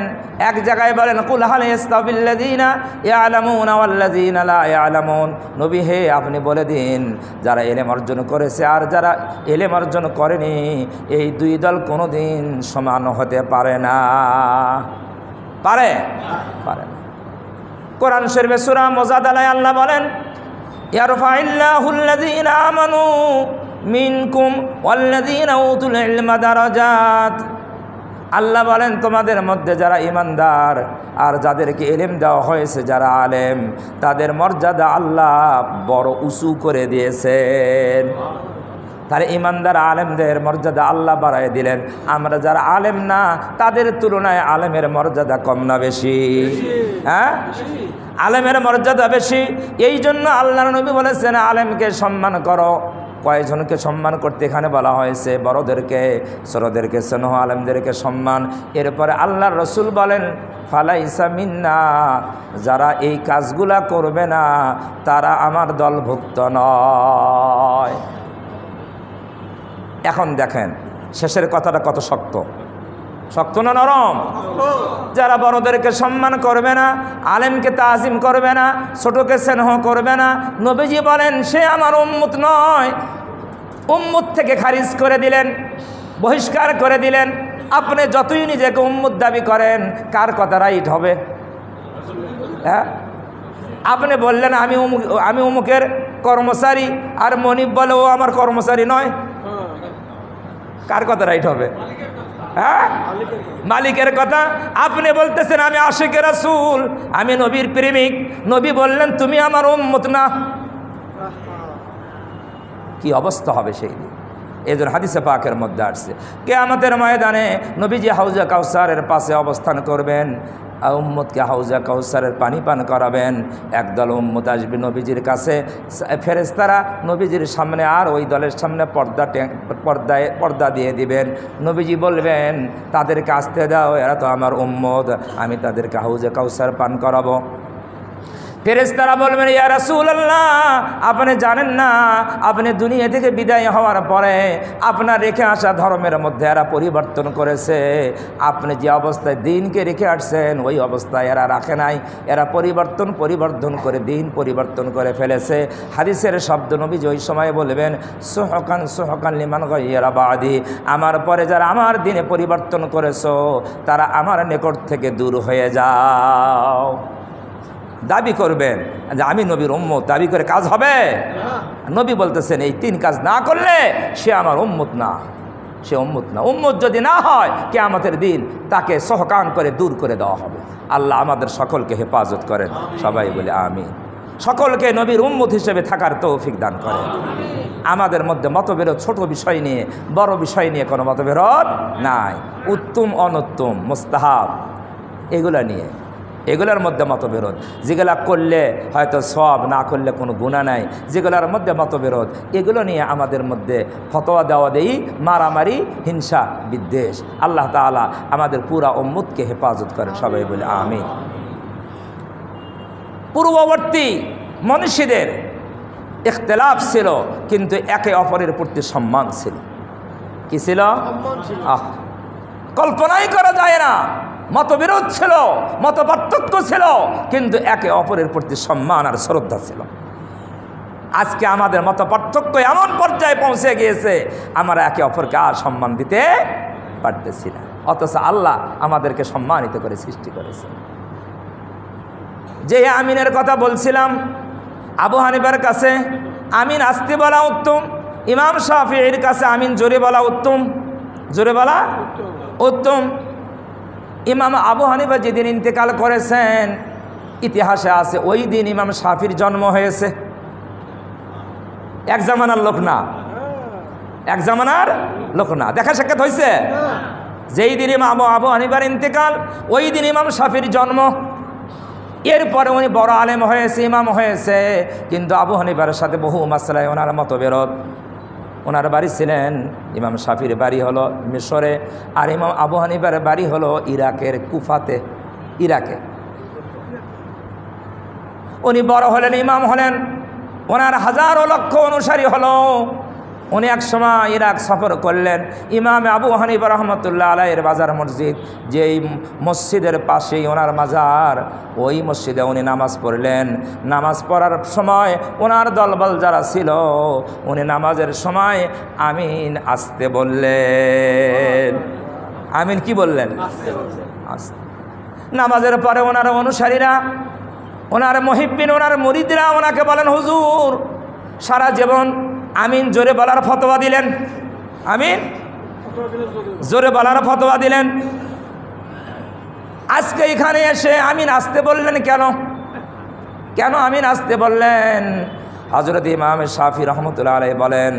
এক জায়গায় বলেন, কুল হাল ইস্তাবিল্লাযীনা ইয়ালামুনা ওয়াল্লাযীনা লা ইয়ালামুন। নবী হে, আপনি বলে দিন, যারা ইলম অর্জন করেছে আর যারা ইলম অর্জন করেনি, এই দুই দল কোনোদিন সমান হতে পারে না। পারে? পারে না। কোরআন শরীফে সূরা মুজাদালায় আল্লাহ বলেন, ইয়ারফাইল্লাহুল্লাযীনা আমানু মিনকুম ওয়াল্লাযীনা উতুল ইলমা দারাজাত। আল্লাহ বলেন তোমাদের মধ্যে যারা ঈমানদার আর যাদেরকে ইলম দেওয়া হয়েছে যারা আলেম, তাদের মর্যাদা আল্লাহ বড় উঁচু করে দিয়েছেন। তাহলে ঈমানদার আলেমদের মর্যাদা আল্লাহ বাড়ায় দিলেন। আমরা যারা আলেম না তাদের তুলনায় আলেমের মর্যাদা কম না বেশি? হ্যাঁ, আলেমের মর্যাদা বেশি। এই জন্য আল্লাহর নবী বলেছেন আলেমকে সম্মান করো। কয়েকজনকে সম্মান করতে এখানে বলা হয়েছে? বড়দেরকে, ছোটদেরকে স্নেহ, আলেমদেরকে সম্মান। এরপরে আল্লাহর রসুল বলেন ফালাইসা মিন্না, যারা এই কাজগুলা করবে না তারা আমার দলভুক্ত নয়। এখন দেখেন শেষের কথাটা কত শক্ত, শক্ত না নরম? যারা বড়দেরকে সম্মান করবে না, আলেমকে তাজিম করবে না, ছোটকে স্নেহ করবে না, নবীজি বলেন সে আমার উম্মত নয়। উম্মত থেকে খারিজ করে দিলেন, বহিষ্কার করে দিলেন। আপনি যতই নিজেকে উম্মত দাবি করেন, কার কথা রাইট হবে? হ্যাঁ, আপনি বললেন আমি অমুকের কর্মচারী, আর মনিব বলে ও আমার কর্মচারী নয়, কার কথা রাইট হবে? হ্যাঁ, মালিকের কথা। আপনি বলতেছেন আমি আশিকে রাসূল, আমি নবীর প্রেমিক, নবী বললেন তুমি আমার উম্মত না। কি অবস্থা হবে সেই দিন? এই জন্য হাদিসে পাকের মধ্যে আসছে কিয়ামতের ময়দানে নবীজি হাউজে কাউসারের পাশে অবস্থান করবেন, উম্মতকে হাউজে কাউসারের পানি পান করাবেন। একদল উম্মত আসবে নবীজির কাছে, ফেরেশতারা নবীজির সামনে আর ওই দলের সামনে পর্দা দিয়ে দিবেন। নবীজি বলবেন তাদেরকে আসতে দাও, এরা তো আমার উম্মত, আমি তাদেরকে হাউজে কাউসার পান করাবো। ফেরেশতারা বলবেন ইয়া রাসূলুল্লাহ, আপনি জানেন না আপনি দুনিয়া থেকে বিদায় হওয়ার পরে আপনার রেখে আসা ধর্মের মধ্যে এরা পরিবর্তন করেছে। আপনি যে অবস্থায় দিনকে রেখে আসছেন ওই অবস্থায় এরা রাখে নাই, এরা পরিবর্তন করে দিন পরিবর্তন করে ফেলেছে। হাদিসের শব্দ নবীজি ওই সময় বলবেন সুহকান লিমান গায়্যারা বাদি, আমার পরে যারা আমার দিনে পরিবর্তন করেছো তারা আমার নিকট থেকে দূর হয়ে যাও। দাবি করবেন যে আমি নবীর উম্মত, দাবি করে কাজ হবে? নবী বলতেছেন এই তিন কাজ না করলে সে আমার উম্মত না, সে উম্মত না। উম্মত যদি না হয় কিয়ামতের দিন তাকে সহকান করে দূর করে দেওয়া হবে। আল্লাহ আমাদের সকলকে হেফাজত করেন, সবাই বলে আমিন। সকলকে নবীর উম্মত হিসেবে থাকার তৌফিক দান করেন। আমাদের মধ্যে মতবিরোধ ছোট বিষয় নিয়ে, বড় বিষয় নিয়ে কোনো মতবিরোধ নাই। উত্তম অনুত্তম মুস্তাহাব এগুলা নিয়ে, এগুলোর মধ্যে মতবিরোধ। যেগুলা করলে হয়তো সওয়াব, না করলে কোনো গুনাহ নাই, যেগুলোর মধ্যে মতবিরোধ এগুলো নিয়ে আমাদের মধ্যে ফতোয়া দেওয়া দেই, মারামারি, হিংসা, বিদ্বেষ। আল্লাহ তাআলা আমাদের পুরা উম্মতকে হেফাজত করেন, সবাই বলে আমিন। পূর্ববর্তী মনীষীদের ইখতিলাফ ছিল কিন্তু একে অপরের প্রতি সম্মান ছিল। কি ছিল? কল্পনাই করা যায় না। মতবিরোধ ছিল, মত পার্থক্য ছিল, কিন্তু একে অপরের প্রতি সম্মান আর শ্রদ্ধা ছিল। আজকে আমাদের মত পার্থক্য এমন পর্যায়ে পৌঁছে গিয়েছে আমরা একে অপরকে আর সম্মান দিতে পারতেছি না, অথচ আল্লাহ আমাদেরকে সম্মানিত করে সৃষ্টি করেছে। যে আমিনের কথা বলছিলাম, আবু হানিফার কাছে আমিন আস্তে বলা উত্তম, ইমাম শাফিঈর কাছে আমিন জোরে বলা উত্তম। জোরে বলা উত্তম। ইমাম আবু হানিফা যেদিন ইন্তেকাল করেছেন ইতিহাসে আছে ওই দিন ইমাম শাফির জন্ম হয়েছে। এক জামানার লোক না, এক জামানার লোক না, দেখা সাক্ষাৎ হয়েছে। যেই দিন ইমাম আবু হানিফার ইন্তেকাল ওই দিন ইমাম শাফির জন্ম। এরপরে উনি বড় আলেম হয়েছে, ইমাম হয়েছে, কিন্তু আবু হানিফার সাথে বহু মাসলায় ওনার মতবিরোধ। ওনার বাড়ি ছিলেন, ইমাম শাফির বাড়ি হলো মিশরে, আর ইমাম আবু হানিফার বাড়ি হলো ইরাকের কুফাতে, ইরাকে। উনি বড় হলেন, ইমাম হলেন, ওনার হাজারো লক্ষ অনুসারী হলো। উনি এক সময় ইরাক সফর করলেন। ইমাম আবু হানিফা রহমতুল্লাহ আলাইহির বাজার মসজিদ, যেই মসজিদের পাশেই ওনার মাজার, ওই মসজিদে উনি নামাজ পড়লেন। নামাজ পড়ার সময় ওনার দলবল যারা ছিল, উনি নামাজের সময় আমিন আসতে বললেন। আমিন কি বললেন? আসতে। নামাজের পরে ওনার অনুসারীরা, ওনার মুহিব্বিন, ওনার মুরিদরা ওনাকে বলেন হুজুর সারা জীবন আমিন জোরে বলার ফতোয়া দিলেন, আমিন জোরে বলার ফতোয়া দিলেন। আজকে এখানে এসে আমিন আসতে বললেন কেন? কেন আমিন আসতে বললেন? হযরত ইমাম শাফি রহমতুল্লাহ আলাইহি বলেন,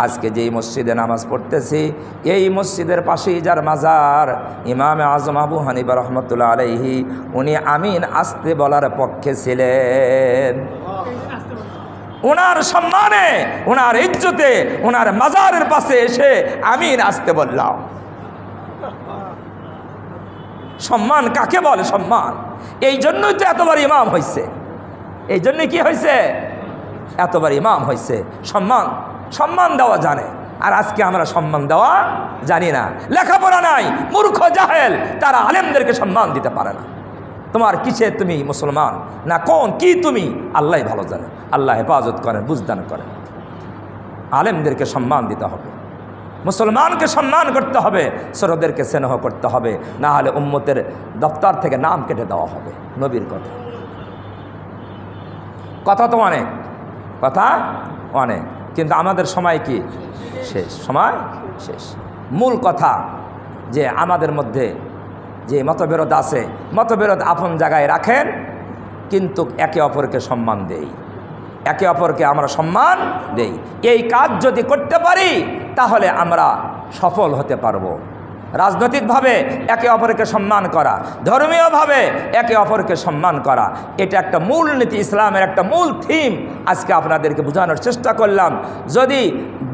আজকে যেই মসজিদে নামাজ পড়তেছি এই মসজিদের পাশেই যার মাজার, ইমাম আজম আবু হানিফা রহমতুল্লাহ আলাইহি, উনি আমিন আসতে বলার পক্ষে ছিলেন। ওনার সম্মানে, ওনার ইজ্জতে, ওনার মাজারের পাশে এসে আমিন আসতে বললাম। সম্মান কাকে বলে? সম্মান এই জন্যই তো এতবার ইমাম হয়েছে, এই জন্যই কি হয়েছে? এতবার ইমাম হয়েছে। সম্মান, সম্মান দেওয়া জানে। আর আজকে আমরা সম্মান দেওয়া জানি না, লেখাপড়া নাই, মূর্খ জাহেল, তারা আলেমদেরকে সম্মান দিতে পারে না। তোমার কিসে তুমি মুসলমান না কোন কি তুমি, আল্লাহ ভালো জানে। আল্লাহ হেফাজত করেন, বুঝদান করেন। আলেমদেরকে সম্মান দিতে হবে, মুসলমানকে সম্মান করতে হবে, ছোটদেরকে স্নেহ করতে হবে, না হলে উম্মতের দপ্তর থেকে নাম কেটে দেওয়া হবে। নবীর কথা, কথা তো অনেক, কথা অনেক, কিন্তু আমাদের সময় কি শেষ, সময় শেষ। মূল কথা যে আমাদের মধ্যে যে মতবিরোধ আছে, মতবিরোধ আপন জায়গায় রাখেন, কিন্তু একে অপরকে সম্মান দেই, একে অপরকে আমরা সম্মান দেই। এই কাজ যদি করতে পারি তাহলে আমরা সফল হতে পারবো। রাজনৈতিকভাবে একে অপরকে সম্মান করা, ধর্মীয়ভাবে একে অপরকে সম্মান করা, এটা একটা মূল নীতি, ইসলামের একটা মূল থিম। আজকে আপনাদেরকে বোঝানোর চেষ্টা করলাম। যদি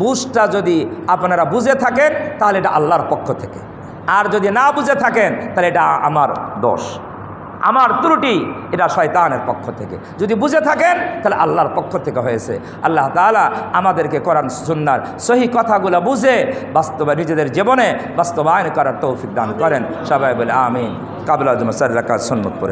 বুঝটা যদি আপনারা বুঝে থাকেন তাহলে এটা আল্লাহর পক্ষ থেকে, আর যদি না বুঝে থাকেন তাহলে এটা আমার দোষ, আমার ত্রুটি, এটা শয়তানের পক্ষ থেকে। যদি বুঝে থাকেন তাহলে আল্লাহর পক্ষ থেকে হয়েছে। আল্লাহ তাআলা আমাদেরকে কোরআন সুন্নাহর সহি কথাগুলো বুঝে নিজেদের জীবনে বাস্তবায়ন করার তৌফিক দান করেন। সবাই বলে আমিন। কাবিল আজম সাল্লাল্লাহু আলাইহি ওয়াসাল্লাম।